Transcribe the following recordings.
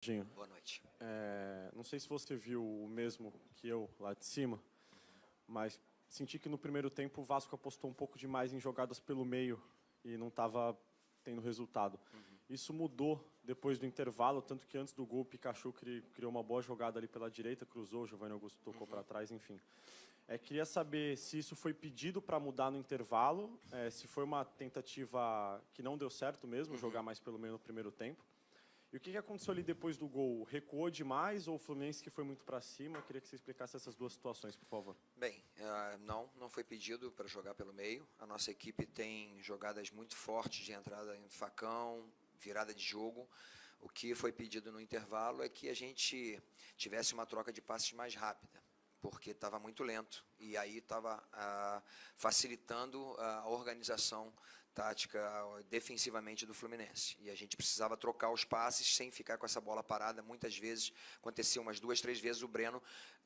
Dinho. Boa noite. Não sei se você viu o mesmo que eu lá de cima, mas senti que no primeiro tempo o Vasco apostou um pouco demais em jogadas pelo meio e não estava tendo resultado. Isso mudou depois do intervalo, tanto que antes do gol o Pikachu criou uma boa jogada ali pela direita, cruzou, o Giovanni Augusto tocou para trás, enfim. Queria saber se isso foi pedido para mudar no intervalo, se foi uma tentativa que não deu certo mesmo, jogar mais pelo meio no primeiro tempo. E o que aconteceu ali depois do gol? Recuou demais ou o Fluminense que foi muito para cima? Eu queria que você explicasse essas duas situações, por favor. Bem, não foi pedido para jogar pelo meio. A nossa equipe tem jogadas muito fortes de entrada em facão, virada de jogo. O que foi pedido no intervalo é que a gente tivesse uma troca de passes mais rápida, porque estava muito lento e aí estava facilitando a organização tática defensivamente do Fluminense. E a gente precisava trocar os passes sem ficar com essa bola parada. Muitas vezes, acontecia umas 2, 3 vezes, o Breno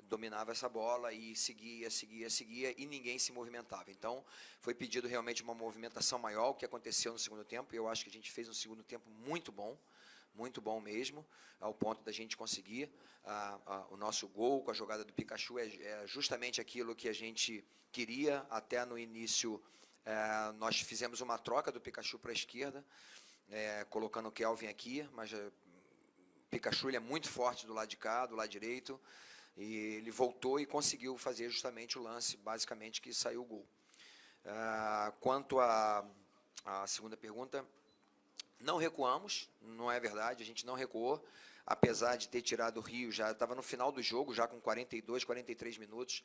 dominava essa bola e seguia, e ninguém se movimentava. Então, foi pedido realmente uma movimentação maior, o que aconteceu no segundo tempo. Eu acho que a gente fez um segundo tempo muito bom mesmo, ao ponto da gente conseguir o nosso gol com a jogada do Pikachu. É justamente aquilo que a gente queria. Até no início, nós fizemos uma troca do Pikachu para a esquerda, colocando o Kelvin aqui, mas o Pikachu ele é muito forte do lado de cá, do lado direito, e ele voltou e conseguiu fazer justamente o lance, basicamente, que saiu o gol. Quanto à segunda pergunta, não recuamos, não é verdade, a gente não recuou, apesar de ter tirado o Rio, já estava no final do jogo, já com 42, 43 minutos,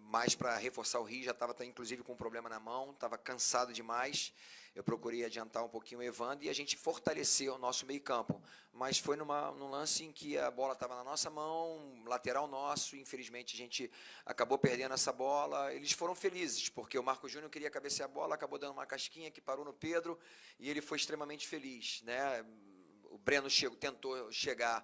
mas para reforçar o Rio, já estava inclusive com um problema na mão, estava cansado demais, eu procurei adiantar um pouquinho o Evandro e a gente fortaleceu o nosso meio campo, mas foi num lance em que a bola estava na nossa mão, lateral nosso, infelizmente a gente acabou perdendo essa bola. Eles foram felizes, porque o Marco Júnior queria cabecear a bola, acabou dando uma casquinha que parou no Pedro, e ele foi extremamente feliz, né? O Breno tentou chegar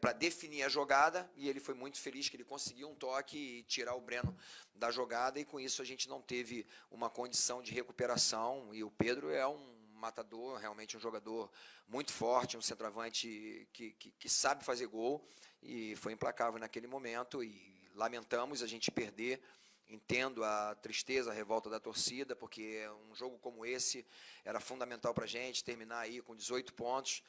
para definir a jogada, e ele foi muito feliz que ele conseguiu um toque e tirar o Breno da jogada, e com isso a gente não teve uma condição de recuperação, e o Pedro é um matador, realmente um jogador muito forte, um centroavante que sabe fazer gol, e foi implacável naquele momento, e lamentamos a gente perder. Entendo a tristeza, a revolta da torcida, porque um jogo como esse era fundamental para a gente, terminar aí com 18 pontos.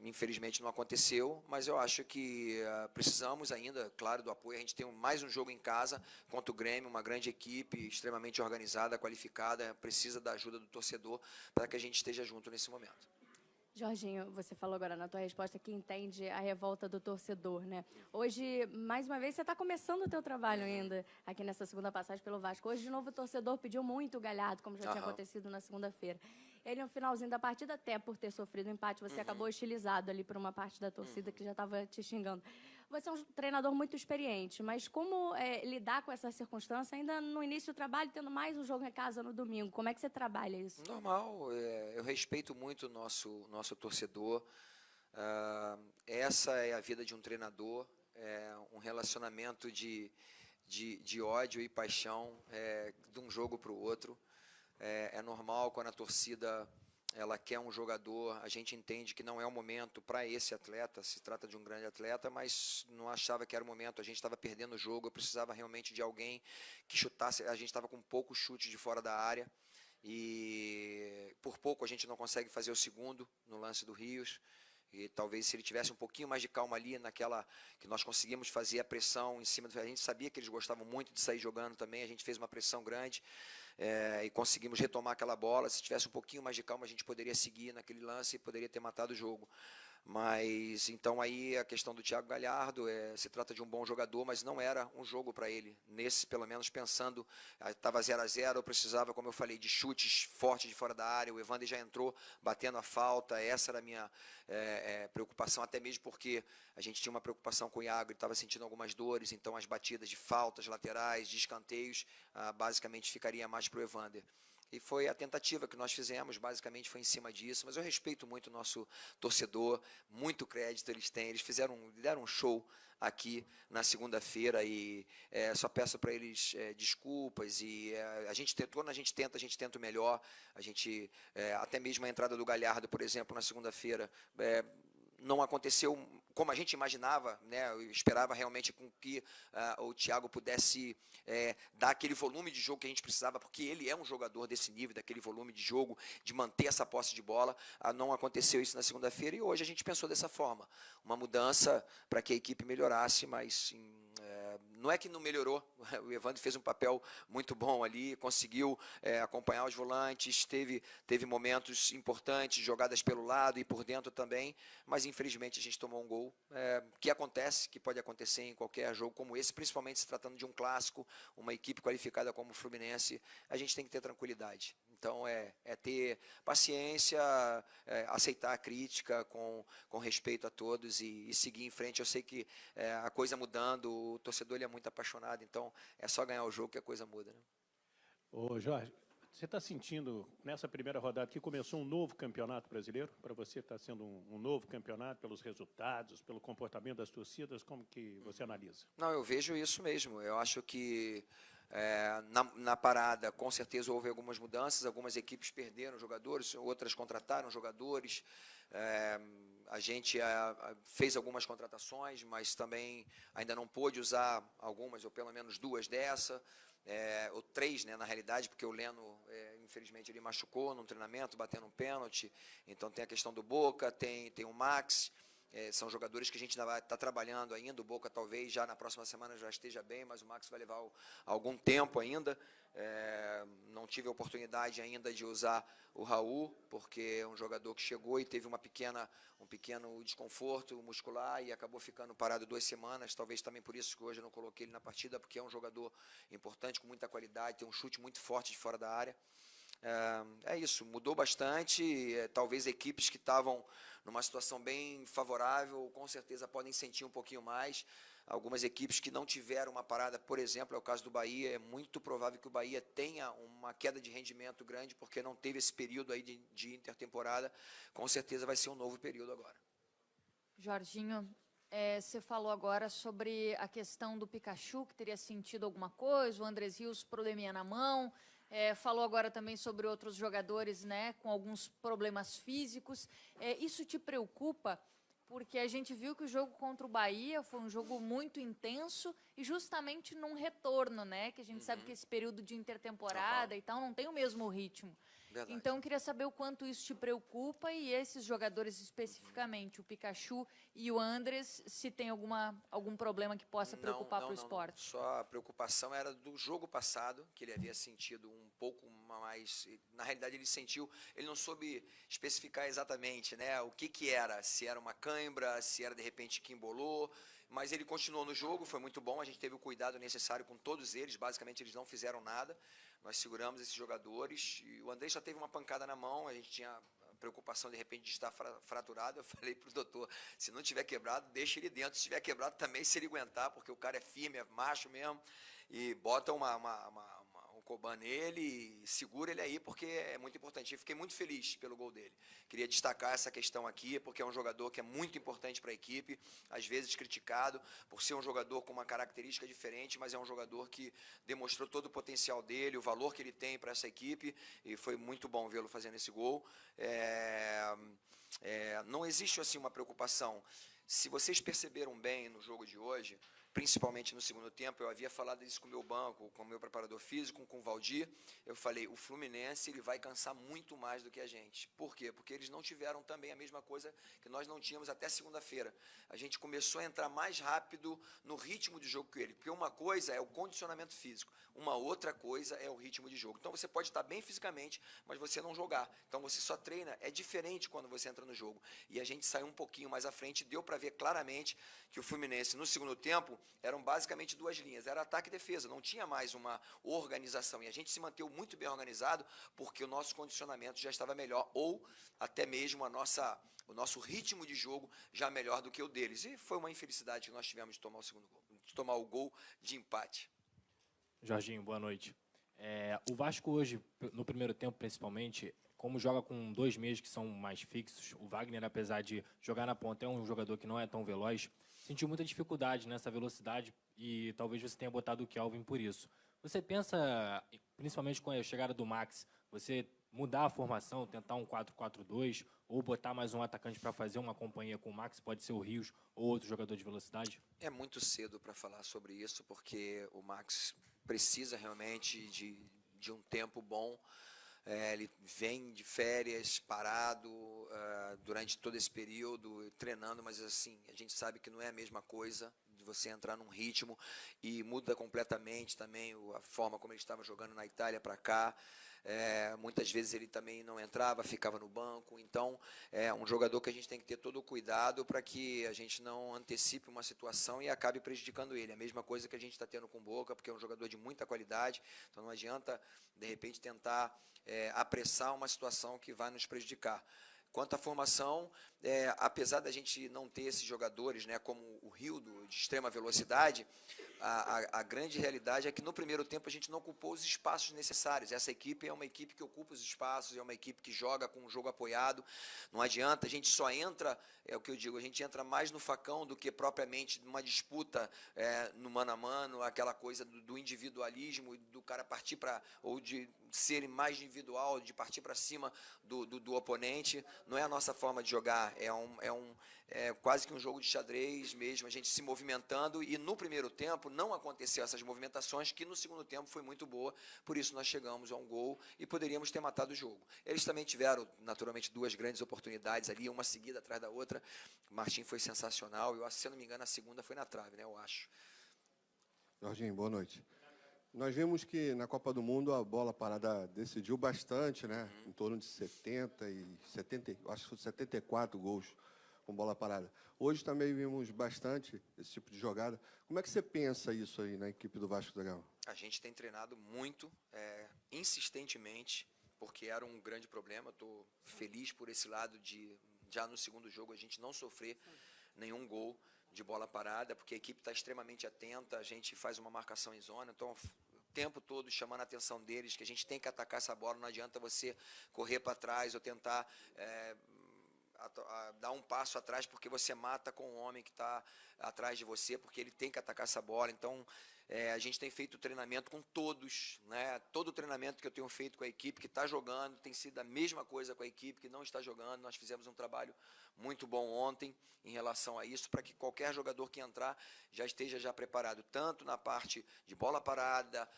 Infelizmente não aconteceu, mas eu acho que precisamos ainda, claro, do apoio. A gente tem mais um jogo em casa contra o Grêmio, uma grande equipe, extremamente organizada, qualificada, precisa da ajuda do torcedor para que a gente esteja junto nesse momento. Jorginho, você falou agora na tua resposta que entende a revolta do torcedor, né? Hoje, mais uma vez, você está começando o teu trabalho ainda aqui nessa segunda passagem pelo Vasco. Hoje, de novo, o torcedor pediu muito o Galhardo, como já tinha acontecido na segunda-feira. Ele, no finalzinho da partida, até por ter sofrido um empate, você acabou hostilizado ali por uma parte da torcida que já estava te xingando. Você é um treinador muito experiente, mas como lidar com essa circunstância ainda no início do trabalho, tendo mais um jogo em casa no domingo? Como é que você trabalha isso? Normal, eu respeito muito o nosso torcedor. Essa é a vida de um treinador, um relacionamento de ódio e paixão de um jogo para o outro. É normal quando a torcida ela quer um jogador, a gente entende que não é o momento para esse atleta, se trata de um grande atleta, mas não achava que era o momento, a gente estava perdendo o jogo, eu precisava realmente de alguém que chutasse, a gente estava com pouco chute de fora da área, e por pouco a gente não consegue fazer o segundo no lance do Rios, e talvez se ele tivesse um pouquinho mais de calma ali naquela que nós conseguimos fazer a pressão em cima do... A gente sabia que eles gostavam muito de sair jogando também, a gente fez uma pressão grande e conseguimos retomar aquela bola. Se tivesse um pouquinho mais de calma, a gente poderia seguir naquele lance e poderia ter matado o jogo. Mas então aí a questão do Thiago Galhardo, se trata de um bom jogador, mas não era um jogo para ele. Nesse, pelo menos pensando, estava 0-0, eu precisava, como eu falei, de chutes fortes de fora da área. O Evander já entrou batendo a falta, essa era a minha preocupação, até mesmo porque a gente tinha uma preocupação com o Iago, ele estava sentindo algumas dores, então as batidas de faltas laterais, de escanteios, basicamente ficaria mais para o Evander. E foi a tentativa que nós fizemos, basicamente foi em cima disso, mas eu respeito muito o nosso torcedor, muito crédito eles têm, eles deram um show aqui na segunda-feira e só peço para eles desculpas, e quando a gente tenta o melhor, até mesmo a entrada do Galhardo, por exemplo, na segunda-feira, não aconteceu como a gente imaginava, né? Eu esperava realmente com que o Thiago pudesse dar aquele volume de jogo que a gente precisava, porque ele é um jogador desse nível, daquele volume de jogo, de manter essa posse de bola. Não aconteceu isso na segunda-feira e hoje a gente pensou dessa forma. Uma mudança para que a equipe melhorasse, mas não é que não melhorou, o Evandro fez um papel muito bom ali, conseguiu acompanhar os volantes, teve momentos importantes, jogadas pelo lado e por dentro também, mas infelizmente a gente tomou um gol, que acontece, que pode acontecer em qualquer jogo como esse, principalmente se tratando de um clássico, uma equipe qualificada como o Fluminense, a gente tem que ter tranquilidade. Então, ter paciência, aceitar a crítica com respeito a todos e seguir em frente. Eu sei que a coisa mudando, o torcedor ele é muito apaixonado, então é só ganhar o jogo que a coisa muda. Né? Ô, Jorge, você está sentindo, nessa primeira rodada, que começou um novo campeonato brasileiro? Para você está sendo um novo campeonato pelos resultados, pelo comportamento das torcidas? Como que você analisa? Não, eu vejo isso mesmo. Eu acho que na parada, com certeza, houve algumas mudanças. Algumas equipes perderam jogadores, outras contrataram jogadores. A gente fez algumas contratações, mas também ainda não pôde usar algumas, ou pelo menos duas dessa. Ou três, né, na realidade, porque o Leno, infelizmente, ele machucou num treinamento, batendo um pênalti. Então tem a questão do Boca, tem o Max. São jogadores que a gente ainda vai estar trabalhando ainda. O Boca talvez já na próxima semana já esteja bem, mas o Max vai levar algum tempo ainda. Não tive a oportunidade ainda de usar o Raul, porque é um jogador que chegou e teve um pequeno desconforto muscular e acabou ficando parado 2 semanas. Talvez também por isso que hoje eu não coloquei ele na partida, porque é um jogador importante, com muita qualidade, tem um chute muito forte de fora da área. É isso, mudou bastante. Talvez equipes que estavam numa situação bem favorável, com certeza podem sentir um pouquinho mais. Algumas equipes que não tiveram uma parada, por exemplo, é o caso do Bahia, é muito provável que o Bahia tenha uma queda de rendimento grande, porque não teve esse período aí de intertemporada. Com certeza vai ser um novo período agora. Jorginho, você falou agora sobre a questão do Pikachu, que teria sentido alguma coisa, o Andrés Rios, probleminha na mão. Falou agora também sobre outros jogadores, né, com alguns problemas físicos. Isso te preocupa? Porque a gente viu que o jogo contra o Bahia foi um jogo muito intenso e justamente num retorno, né? Que a gente sabe que esse período de intertemporada e tal não tem o mesmo ritmo. Verdade. Então, eu queria saber o quanto isso te preocupa e esses jogadores especificamente, o Pikachu e o Andrés, se tem algum problema que possa preocupar para o esporte. Não. Só a preocupação era do jogo passado, que ele havia sentido um pouco mais... Na realidade, ele não soube especificar exatamente, né, o que era, se era uma cãibra, se era de repente que embolou, mas ele continuou no jogo, foi muito bom, a gente teve o cuidado necessário com todos eles, basicamente eles não fizeram nada, nós seguramos esses jogadores, e o André já teve uma pancada na mão, a gente tinha preocupação de repente de estar fraturado. Eu falei para o doutor, se não tiver quebrado, deixa ele dentro, se tiver quebrado também, se ele aguentar, porque o cara é firme, é macho mesmo, e bota um Coban nele e segura ele aí, porque é muito importante. Eu fiquei muito feliz pelo gol dele. Queria destacar essa questão aqui, porque é um jogador que é muito importante para a equipe, às vezes criticado por ser um jogador com uma característica diferente, mas é um jogador que demonstrou todo o potencial dele, o valor que ele tem para essa equipe, e foi muito bom vê-lo fazendo esse gol. Não existe assim uma preocupação. Se vocês perceberam bem no jogo de hoje, principalmente no segundo tempo, eu havia falado isso com o meu banco, com o meu preparador físico, com o Valdir, eu falei, o Fluminense ele vai cansar muito mais do que a gente. Por quê? Porque eles não tiveram também a mesma coisa que nós não tínhamos até segunda-feira. A gente começou a entrar mais rápido no ritmo de jogo que ele, porque uma coisa é o condicionamento físico, uma outra coisa é o ritmo de jogo. Então você pode estar bem fisicamente, mas você não jogar. Então você só treina, é diferente quando você entra no jogo. E a gente saiu um pouquinho mais à frente, deu para ver claramente que o Fluminense no segundo tempo eram basicamente 2 linhas, era ataque e defesa, não tinha mais uma organização, e a gente se manteve muito bem organizado, porque o nosso condicionamento já estava melhor, ou até mesmo o nosso ritmo de jogo já melhor do que o deles, e foi uma infelicidade que nós tivemos de tomar o segundo gol, de tomar o gol de empate. Jorginho, boa noite. O Vasco hoje, no primeiro tempo principalmente, como joga com 2 meias que são mais fixos, o Wagner, apesar de jogar na ponta, é um jogador que não é tão veloz, sentiu muita dificuldade nessa velocidade e talvez você tenha botado o Kelvin por isso. Você pensa, principalmente com a chegada do Max, você mudar a formação, tentar um 4-4-2, ou botar mais um atacante para fazer uma companhia com o Max, pode ser o Rios ou outro jogador de velocidade? É muito cedo para falar sobre isso, porque o Max precisa realmente de um tempo bom. Ele vem de férias, parado, durante todo esse período, treinando, mas assim, a gente sabe que não é a mesma coisa de você entrar num ritmo e muda completamente também a forma como ele estava jogando na Itália para cá. Muitas vezes ele também não entrava, ficava no banco. Então, é um jogador que a gente tem que ter todo o cuidado para que a gente não antecipe uma situação e acabe prejudicando ele. A mesma coisa que a gente está tendo com o Boca, porque é um jogador de muita qualidade, então não adianta, de repente, tentar apressar uma situação que vai nos prejudicar. Quanto à formação, apesar da gente não ter esses jogadores, né, como o Rildo, de extrema velocidade, a grande realidade é que no primeiro tempo a gente não ocupou os espaços necessários. Essa equipe é uma equipe que ocupa os espaços, é uma equipe que joga com o jogo apoiado. Não adianta, a gente só entra, é o que eu digo, a gente entra mais no facão do que propriamente numa disputa no mano a mano, aquela coisa do individualismo, do cara partir para, ou de ser mais individual, de partir para cima do oponente. Não é a nossa forma de jogar, é quase que um jogo de xadrez mesmo, a gente se movimentando, e no primeiro tempo não aconteceu essas movimentações, que no segundo tempo foi muito boa, por isso nós chegamos a um gol e poderíamos ter matado o jogo. Eles também tiveram, naturalmente, duas grandes oportunidades ali, uma seguida atrás da outra. O Martim foi sensacional, se eu não me engano a segunda foi na trave, né, eu acho. Jorginho, boa noite. Nós vimos que na Copa do Mundo a bola parada decidiu bastante, né? Em torno de 70 e 70, acho que 74 gols com bola parada. Hoje também vimos bastante esse tipo de jogada. Como é que você pensa isso aí na equipe do Vasco da Gama? A gente tem treinado muito, insistentemente, porque era um grande problema. Estou feliz por esse lado de, já no segundo jogo, a gente não sofrer nenhum gol de bola parada, porque a equipe está extremamente atenta, a gente faz uma marcação em zona, então o tempo todo chamando a atenção deles, que a gente tem que atacar essa bola, não adianta você correr para trás ou tentar dar um passo atrás, porque você mata com o homem que está atrás de você, porque ele tem que atacar essa bola. Então, a gente tem feito treinamento com todos, né? Todo o treinamento que eu tenho feito com a equipe que está jogando tem sido a mesma coisa com a equipe que não está jogando. Nós fizemos um trabalho muito bom ontem em relação a isso, para que qualquer jogador que entrar já esteja já preparado, tanto na parte de bola parada,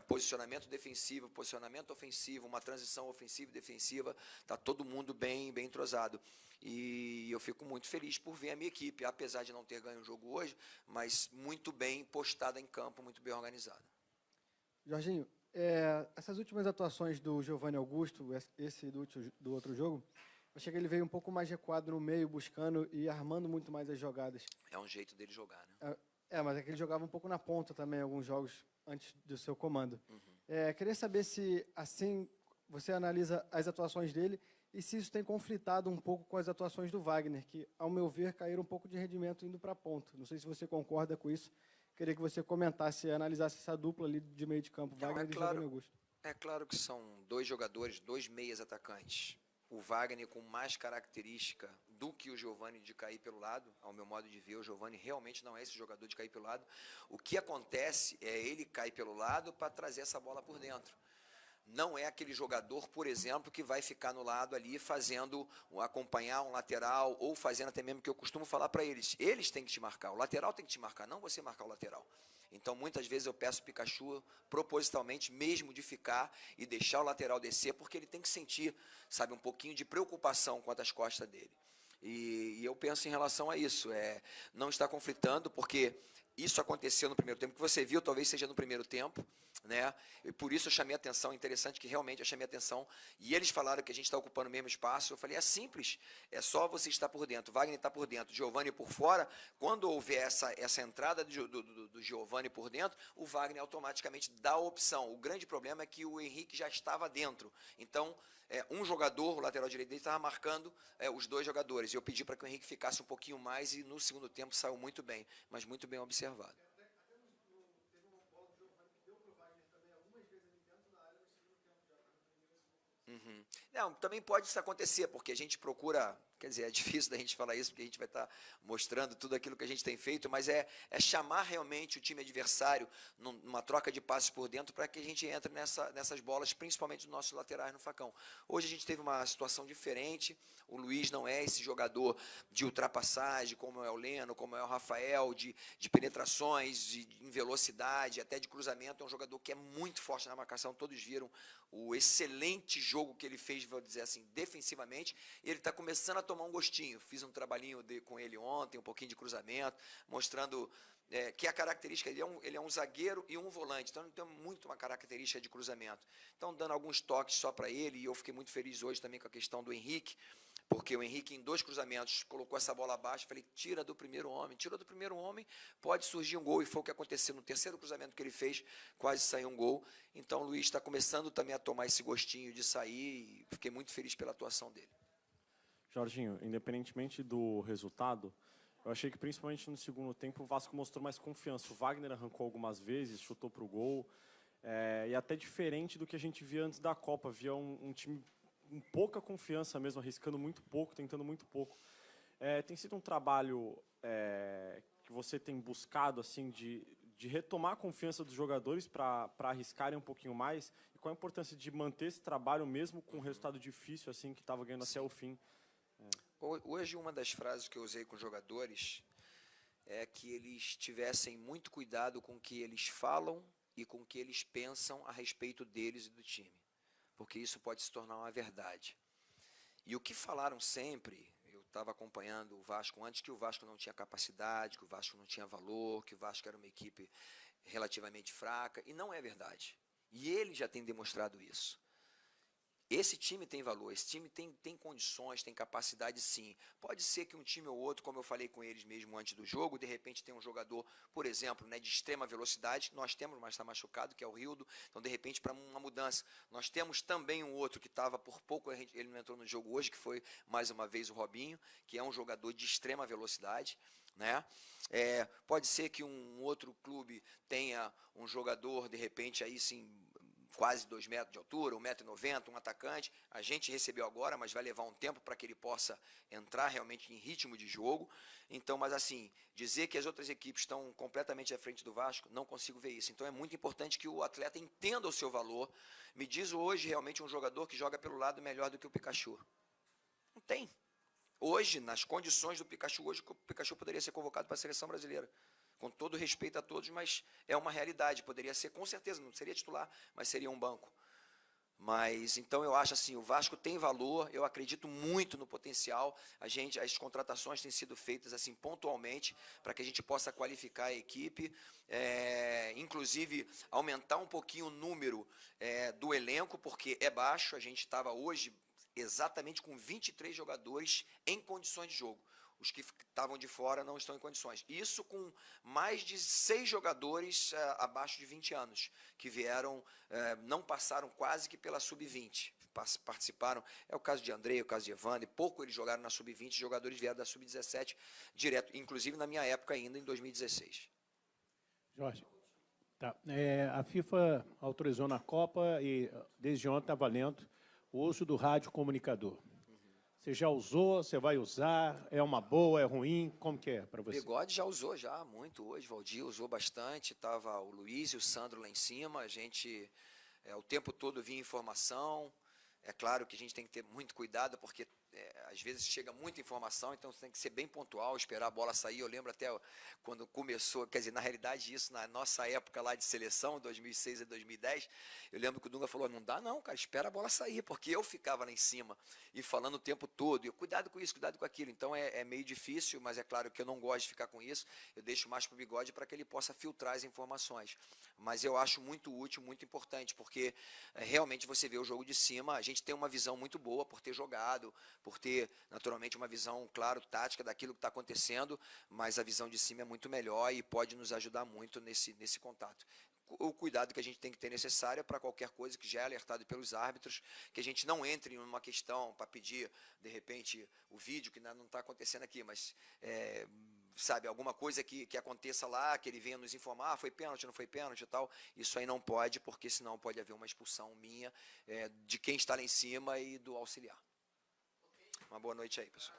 posicionamento defensivo, posicionamento ofensivo, uma transição ofensiva e defensiva. Está todo mundo bem entrosado. E eu fico muito feliz por ver a minha equipe, apesar de não ter ganho o jogo hoje, mas muito bem postada em campo, muito bem organizada. Jorginho, essas últimas atuações do Giovanni Augusto, esse do outro jogo, eu achei que ele veio um pouco mais recuado no meio, buscando e armando muito mais as jogadas. É um jeito dele jogar, né? Mas é que ele jogava um pouco na ponta também, alguns jogos antes do seu comando. Queria saber se, assim, você analisa as atuações dele e se isso tem conflitado um pouco com as atuações do Wagner, que, ao meu ver, caíram um pouco de rendimento indo para a ponta. Não sei se você concorda com isso. Queria que você comentasse, analisasse essa dupla ali de meio de campo, Wagner e Giovanni Augusto. É claro que são dois jogadores, dois meias atacantes. O Wagner com mais característica do que o Giovanni de cair pelo lado. Ao meu modo de ver, o Giovanni realmente não é esse jogador de cair pelo lado. O que acontece é ele cair pelo lado para trazer essa bola por dentro. Não é aquele jogador, por exemplo, que vai ficar no lado ali fazendo, acompanhar um lateral, ou fazendo até mesmo o que eu costumo falar para eles. Eles têm que te marcar, o lateral tem que te marcar, não você marcar o lateral. Então, muitas vezes eu peço o Pikachu propositalmente mesmo de ficar e deixar o lateral descer, porque ele tem que sentir, sabe, um pouquinho de preocupação quanto às costas dele. E eu penso em relação a isso, não está conflitando, porque isso aconteceu no primeiro tempo, que você viu, talvez seja no primeiro tempo, né? E por isso eu chamei a atenção, interessante que realmente eu chamei a atenção, e eles falaram que a gente está ocupando o mesmo espaço. Eu falei, é simples, é só você estar por dentro, Wagner está por dentro, Giovanni por fora. Quando houver essa entrada do Giovanni por dentro, o Wagner automaticamente dá a opção. O grande problema é que o Henrique já estava dentro, então um jogador, o lateral direito dele, estava marcando os dois jogadores, e eu pedi para que o Henrique ficasse um pouquinho mais, e no segundo tempo saiu muito bem, mas muito bem observado. Não, também pode isso acontecer, porque a gente procura quer dizer, é difícil da gente falar isso, porque a gente vai estar mostrando tudo aquilo que a gente tem feito, mas é chamar realmente o time adversário numa troca de passes por dentro para que a gente entre nessas bolas, principalmente dos nossos laterais no facão. Hoje a gente teve uma situação diferente, o Luiz não é esse jogador de ultrapassagem, como é o Leno, como é o Rafael, de penetrações, em velocidade, até de cruzamento. É um jogador que é muito forte na marcação, todos viram o excelente jogo que ele fez, vou dizer assim, defensivamente, e ele está começando a tomar um gostinho. Fiz um trabalhinho com ele ontem, um pouquinho de cruzamento, mostrando que a característica, ele é um zagueiro e um volante, então ele tem muito uma característica de cruzamento. Então, dando alguns toques só para ele, e eu fiquei muito feliz hoje também com a questão do Henrique, porque o Henrique, em 2 cruzamentos, colocou essa bola abaixo, falei, tira do primeiro homem, pode surgir um gol, e foi o que aconteceu no 3º cruzamento que ele fez, quase saiu um gol. Então, o Luiz está começando também a tomar esse gostinho de sair, e fiquei muito feliz pela atuação dele. Jorginho, independentemente do resultado, eu achei que principalmente no segundo tempo o Vasco mostrou mais confiança. O Wagner arrancou algumas vezes, chutou para o gol, e até diferente do que a gente via antes da Copa, via um time com pouca confiança mesmo, arriscando muito pouco, tentando muito pouco. Tem sido um trabalho que você tem buscado assim de retomar a confiança dos jogadores para arriscarem um pouquinho mais? E qual a importância de manter esse trabalho mesmo com um resultado difícil assim que estava ganhando até o fim? Hoje, uma das frases que eu usei com os jogadores é que eles tivessem muito cuidado com o que eles falam e com o que eles pensam a respeito deles e do time, porque isso pode se tornar uma verdade. E o que falaram sempre, eu estava acompanhando o Vasco antes, que o Vasco não tinha capacidade, que o Vasco não tinha valor, que o Vasco era uma equipe relativamente fraca, e não é verdade. E ele já tem demonstrado isso. Esse time tem valor, esse time tem condições, tem capacidade sim. Pode ser que um time ou outro, como eu falei com eles mesmo antes do jogo, de repente tem um jogador, por exemplo, de extrema velocidade, nós temos, mas está machucado, que é o Rildo, então de repente para uma mudança. Nós temos também um outro que estava por pouco, ele não entrou no jogo hoje, que foi mais uma vez o Robinho, que é um jogador de extrema velocidade, né? Pode ser que um outro clube tenha um jogador, de repente, aí sim, quase 2 metros de altura, 1,90 m, um atacante. A gente recebeu agora, mas vai levar um tempo para que ele possa entrar realmente em ritmo de jogo. Então, mas assim, dizer que as outras equipes estão completamente à frente do Vasco, não consigo ver isso. Então é muito importante que o atleta entenda o seu valor. Me diz hoje realmente um jogador que joga pelo lado melhor do que o Pikachu. Não tem. Hoje, nas condições do Pikachu, hoje o Pikachu poderia ser convocado para a seleção brasileira. Com todo respeito a todos, mas é uma realidade. Poderia ser, com certeza, não seria titular, mas seria um banco. Mas, então, eu acho assim, o Vasco tem valor, eu acredito muito no potencial. As contratações têm sido feitas assim pontualmente para que a gente possa qualificar a equipe, inclusive aumentar um pouquinho o número do elenco, porque é baixo. A gente estava hoje exatamente com 23 jogadores em condições de jogo. Os que estavam de fora não estão em condições. Isso com mais de 6 jogadores abaixo de 20 anos, que vieram, não passaram quase que pela sub-20. Participaram, é o caso de Andrei, é o caso de Evandro, pouco eles jogaram na sub-20, jogadores vieram da sub-17 direto, inclusive na minha época ainda, em 2016. Jorge, tá. A FIFA autorizou na Copa e desde ontem está valendo o uso do rádio comunicador. Você já usou, você vai usar, é uma boa, é ruim, como que é para você? Bigode já usou, já, muito hoje, Valdir usou bastante, estava o Luiz e o Sandro lá em cima, a gente o tempo todo vinha informação. É claro que a gente tem que ter muito cuidado, porque às vezes chega muita informação, então você tem que ser bem pontual, esperar a bola sair. Eu lembro até quando começou, quer dizer, na realidade isso na nossa época lá de seleção, 2006 e 2010, eu lembro que o Dunga falou, não dá não, cara, espera a bola sair, porque eu ficava lá em cima e falando o tempo todo, e eu, cuidado com isso, cuidado com aquilo. Então é meio difícil, mas é claro que eu não gosto de ficar com isso, eu deixo mais para o Bigode para que ele possa filtrar as informações. Mas eu acho muito útil, muito importante, porque realmente você vê o jogo de cima, a gente tem uma visão muito boa por ter jogado, por ter, naturalmente, uma visão, claro, tática daquilo que está acontecendo, mas a visão de cima é muito melhor e pode nos ajudar muito nesse contato. O cuidado que a gente tem que ter necessário para qualquer coisa que já é alertado pelos árbitros, que a gente não entre em uma questão para pedir, de repente, o vídeo, que não está acontecendo aqui, mas... sabe, alguma coisa que aconteça lá, que ele venha nos informar, foi pênalti, não foi pênalti e tal, isso aí não pode, porque senão pode haver uma expulsão minha, de quem está lá em cima e do auxiliar. Uma boa noite aí, pessoal.